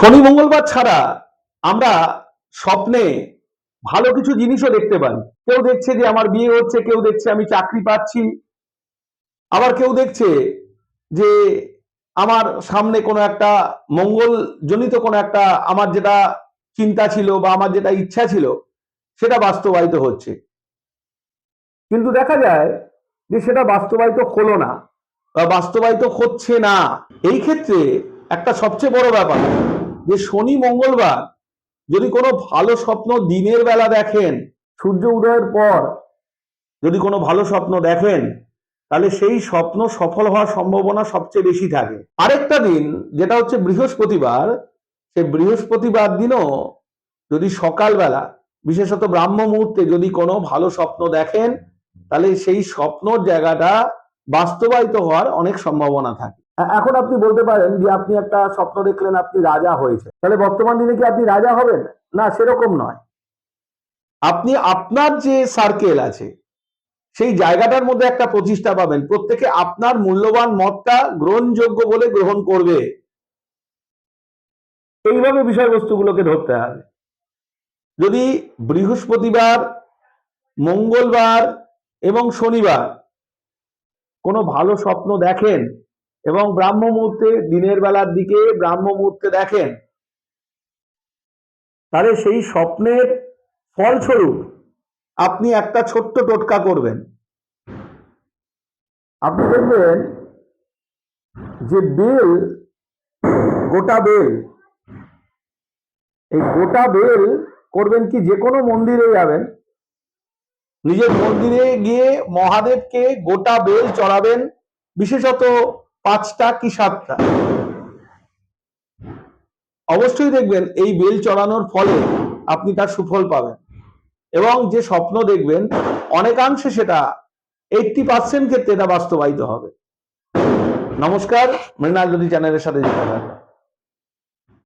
শনি মঙ্গলবার ছাড়া আমরা স্বপ্নে ভালো কিছু জিনিসও দেখতে পারি। কেউ দেখছে যে আমার বিয়ে হচ্ছে, কেউ দেখছে আমি চাকরি পাচ্ছি, আবার কেউ দেখছে যে আমার সামনে কোনো একটা মঙ্গলজনিত কোনো একটা আমার যেটা চিন্তা ছিল বা আমার যেটা ইচ্ছা ছিল সেটা বাস্তবায়িত হচ্ছে। কিন্তু দেখা যায় যে সেটা বাস্তবায়িত হলো না বা বাস্তবায়িত হচ্ছে না। এই ক্ষেত্রে একটা সবচেয়ে বড় ব্যাপার যে শনি মঙ্গলবার যদি কোনো ভালো স্বপ্ন দিনের বেলা দেখেন, সূর্য উদয়ের পর যদি কোনো ভালো স্বপ্ন দেখেন, তাহলে সেই স্বপ্ন সফল হওয়ার সম্ভাবনা সবচেয়ে বেশি থাকে। আরেকটা দিন যেটা হচ্ছে বৃহস্পতিবার, সেই বৃহস্পতিবার দিনও যদি সকালবেলা বিশেষত ব্রাহ্ম মুহূর্তে যদি কোনো ভালো স্বপ্ন দেখেন, তাহলে সেই স্বপ্নর জায়গাটা বাস্তবায়িত হওয়ার অনেক সম্ভাবনা থাকে। এখন আপনি বলতে পারেন যে আপনি একটা স্বপ্ন দেখলেন আপনি রাজা হয়েছে, তাহলে বর্তমান দিনে কি আপনি রাজা হবেন? না, সেরকম নয়। আপনি আপনার যে সার্কেল আছে সেই জায়গাটার মধ্যে একটা প্রতিষ্ঠা পাবেন, প্রত্যেকে আপনার মূল্যবান মতটা গ্রহণযোগ্য বলে গ্রহণ করবে। এইভাবে বিষয়বস্তুগুলোকে ধরতে হবে। যদি বৃহস্পতিবার, মঙ্গলবার এবং শনিবার কোনো ভালো স্বপ্ন দেখেন এবং ব্রাহ্ম মুহূর্তে দিনের বেলার দিকে ব্রাহ্ম মুহূর্তে দেখেন, তাহলে সেই স্বপ্নের ফলস্বরূপ আপনি একটা ছোট্ট টোটকা করবেন। আপনি দেখবেন যে বেল, গোটা বেল, এই গোটা বেল করবেন কি, যে কোনো মন্দিরে যাবেন, নিজের মন্দিরে গিয়ে মহাদেবকে গোটা বেল চড়াবেন, বিশেষত 5টা কি 7টা। অবশ্যই দেখবেন এই বেল চড়ানোর ফলে আপনি তার সুফল পাবেন এবং যে স্বপ্ন দেখবেন অনেকাংশে সেটা 80% ক্ষেত্রে এটা বাস্তবায়িত হবে। নমস্কার, মৃণাল জ্যোতি চ্যানেলের সাথে যুক্ত থাকুন।